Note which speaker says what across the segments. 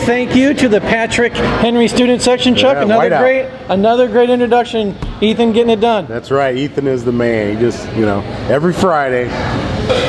Speaker 1: thank you to the Patrick Henry student section, Chuck. Another great introduction. Ethan getting it done.
Speaker 2: That's right. Ethan is the man. He just, every Friday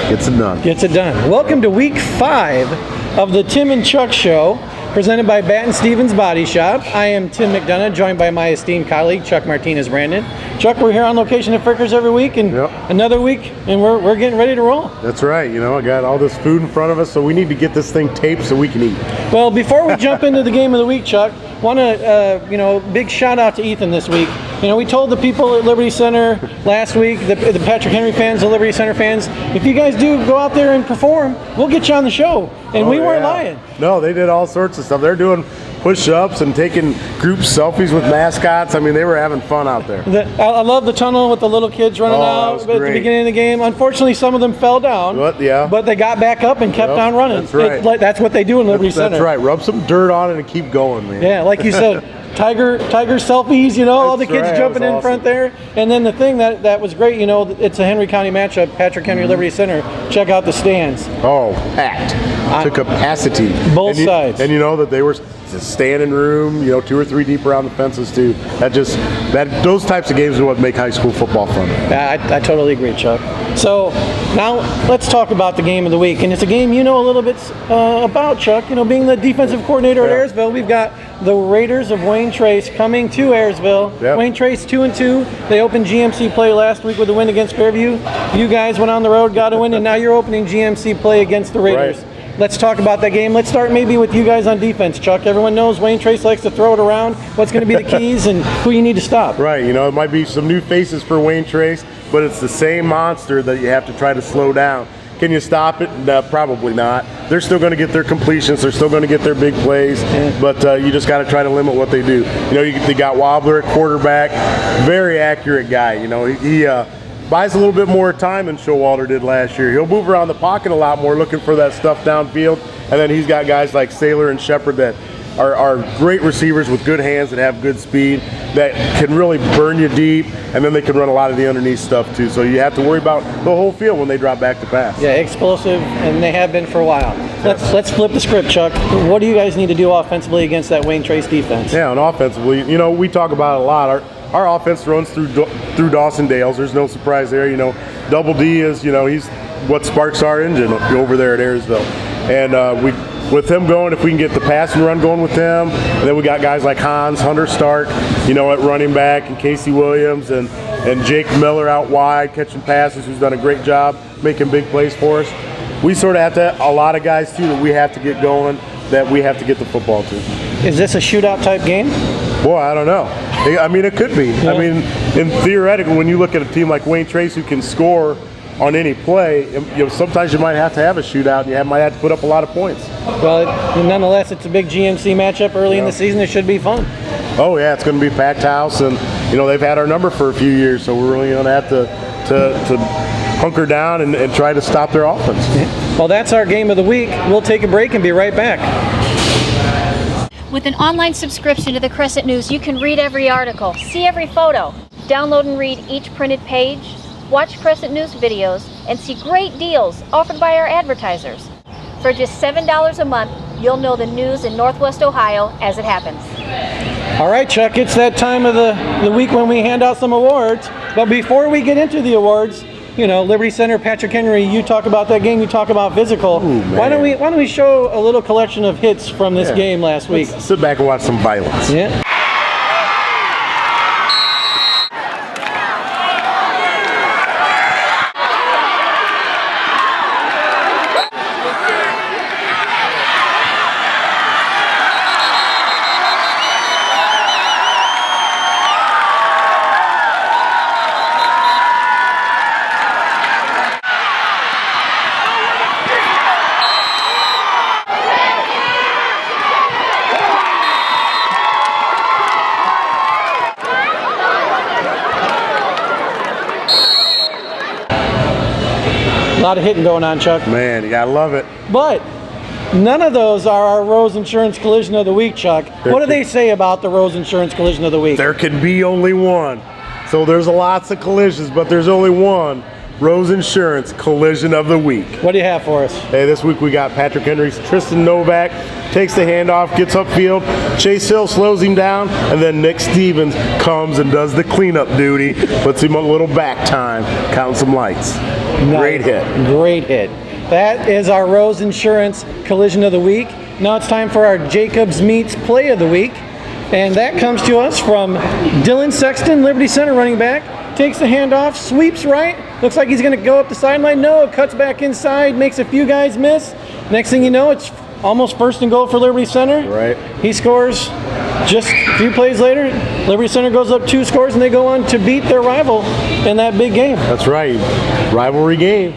Speaker 2: gets it done.
Speaker 1: Gets it done. Welcome to week 5 of the Tim and Chuck Show, presented by Batten Stevens Body Shop. I am Tim McDonough, joined by my esteemed colleague, Chuck Martinez-Brandon. Chuck, we're here on location at Frickers every week, and another week, and we're getting ready to roll.
Speaker 2: That's right. I got all this food in front of us, so we need to get this thing taped so we can eat.
Speaker 1: Well, before we jump into the game of the week, Chuck, want to, big shout out to Ethan this week. We told the people at Liberty Center last week, the Patrick Henry fans, the Liberty Center fans, if you guys do go out there and perform, we'll get you on the show. And we weren't lying.
Speaker 2: No, they did all sorts of stuff. They're doing push-ups and taking group selfies with mascots. I mean, they were having fun out there.
Speaker 1: I love the tunnel with the little kids running out at the beginning of the game. Unfortunately, some of them fell down. But they got back up and kept on running.
Speaker 2: That's right.
Speaker 1: That's what they do in Liberty Center.
Speaker 2: That's right. Rub some dirt on it and keep going, man.
Speaker 1: Yeah, like you said. Tiger selfies, all the kids jumping in front there. And then the thing that was great, it's a Henry County matchup, Patrick Henry Liberty Center. Check out the stands.
Speaker 2: Oh, packed to capacity.
Speaker 1: Both sides.
Speaker 2: And that they were standing room, 2 or 3 deep around the fences too. Those types of games are what make high school football fun.
Speaker 1: I totally agree, Chuck. So now let's talk about the game of the week, and it's a game a little bit about, Chuck. Being the defensive coordinator at Ayersville, we've got the Raiders of Wayne Trace coming to Ayersville.
Speaker 2: Yep.
Speaker 1: Wayne Trace 2-2. They opened GMC play last week with a win against Fairview. You guys went on the road, got a win, and now you're opening GMC play against the Raiders.
Speaker 2: Right.
Speaker 1: Let's talk about that game. Let's start maybe with you guys on defense, Chuck. Everyone knows Wayne Trace likes to throw it around. What's going to be the keys and who you need to stop?
Speaker 2: Right. It might be some new faces for Wayne Trace, but it's the same monster that you have to try to slow down. Can you stop it? No, probably not. They're still going to get their completions. They're still going to get their big plays, but you just got to try to limit what they do. They got Wobbler at quarterback, very accurate guy. He buys a little bit more time than Showalter did last year. He'll move around the pocket a lot more, looking for that stuff downfield. And then he's got guys like Saylor and Shepard that are great receivers with good hands that have good speed, that can really burn you deep, and then they can run a lot of the underneath stuff too. So you have to worry about the whole field when they drop back to pass.
Speaker 1: Yeah, explosive, and they have been for a while. Let's flip the script, Chuck. What do you guys need to do offensively against that Wayne Trace defense?
Speaker 2: Yeah, and offensively, we talk about it a lot. Our offense runs through Dawson Dales. There's no surprise there. Double D is, he's what sparks our engine over there at Ayersville. And with him going, if we can get the pass and run going with him, and then we got guys like Hunter Stark, at running back, and Casey Williams, and Jake Miller out wide catching passes, who's done a great job making big plays for us. We sort of have to, a lot of guys too, that we have to get going, that we have to get the football to.
Speaker 1: Is this a shootout type game?
Speaker 2: Boy, I don't know. I mean, it could be. Yeah. I mean, in theoretical, when you look at a team like Wayne Trace who can score on any play, sometimes you might have to have a shootout, and you might have to put up a lot of points.
Speaker 1: Well, nonetheless, it's a big GMC matchup early in the season. It should be fun.
Speaker 2: Oh yeah, it's going to be a packed house, and they've had our number for a few years, so we're really going to have to hunker down and try to stop their offense.
Speaker 1: Well, that's our game of the week. We'll take a break and be right back.
Speaker 3: With an online subscription to the Crescent-News, you can read every article, see every photo, download and read each printed page, watch Crescent-News videos, and see great deals offered by our advertisers. For just $7 a month, you'll know the news in Northwest Ohio as it happens.
Speaker 1: All right, Chuck, it's that time of the week when we hand out some awards. But before we get into the awards, Liberty Center, Patrick Henry, you talk about that game, you talk about physical.
Speaker 2: Ooh,
Speaker 1: why don't we show a little collection of hits from this game last week?
Speaker 2: Let's sit back and watch some violence.
Speaker 1: Yeah. A lot of hitting going on, Chuck.
Speaker 2: Man, you gotta love it.
Speaker 1: But none of those are our Rose Insurance Collision of the Week, Chuck. What do they say about the Rose Insurance Collision of the Week?
Speaker 2: There can be only one. So there's lots of collisions, but there's only one Rose Insurance Collision of the Week.
Speaker 1: What do you have for us?
Speaker 2: Hey, this week we got Patrick Henry's Tristan Novak takes the handoff, gets upfield. Chase Hill slows him down, and then Nick Stevens comes and does the cleanup duty, puts him a little back time, counting some lights.
Speaker 1: Nice.
Speaker 2: Great hit.
Speaker 1: Great hit. That is our Rose Insurance Collision of the Week. Now it's time for our Jacobs Meets Play of the Week. And that comes to us from Dylan Sexton, Liberty Center running back. Takes the handoff, sweeps right. Looks like he's going to go up the sideline. No, cuts back inside, makes a few guys miss. Next thing you know, it's almost first and goal for Liberty Center.
Speaker 2: Right.
Speaker 1: He scores just a few plays later. Liberty Center goes up 2 scores, and they go on to beat their rival in that big game.
Speaker 2: That's right. Rivalry game.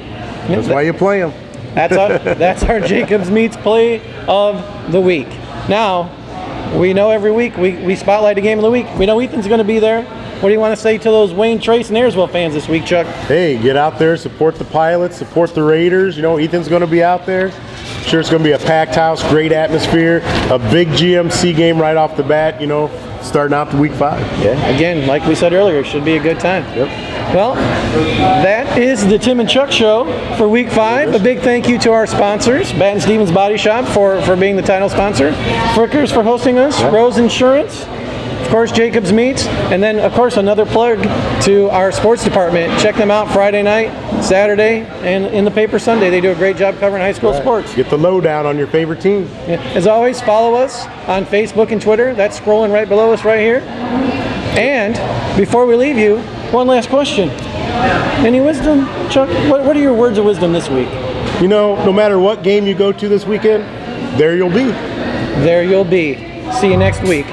Speaker 2: That's why you play them.
Speaker 1: That's our Jacobs Meets Play of the Week. Now, we know every week we spotlight a game of the week. We know Ethan's going to be there. What do you want to say to those Wayne Trace and Ayersville fans this week, Chuck?
Speaker 2: Hey, get out there, support the Pilots, support the Raiders. You know, Ethan's going to be out there. Sure, it's going to be a packed house, great atmosphere, a big GMC game right off the bat, you know, starting out the week 5.
Speaker 1: Yeah, again, like we said earlier, it should be a good time.
Speaker 2: Yep.
Speaker 1: Well, that is the Tim and Chuck Show for week 5. A big thank you to our sponsors, Batt and Stevens Body Shop for being the title sponsor, Frickers for hosting us,
Speaker 2: Yep.
Speaker 1: Rose Insurance, of course, Jacobs Meats, and then, of course, another plug to our sports department. Check them out Friday night, Saturday, and in the paper Sunday. They do a great job covering high school sports.
Speaker 2: Get the lowdown on your favorite team.
Speaker 1: Yeah. As always, follow us on Facebook and Twitter. That's scrolling right below us right here. And before we leave you, one last question. Any wisdom, Chuck? What are your words of wisdom this week?
Speaker 2: You know, no matter what game you go to this weekend, there you'll be.
Speaker 1: There you'll be. See you next week.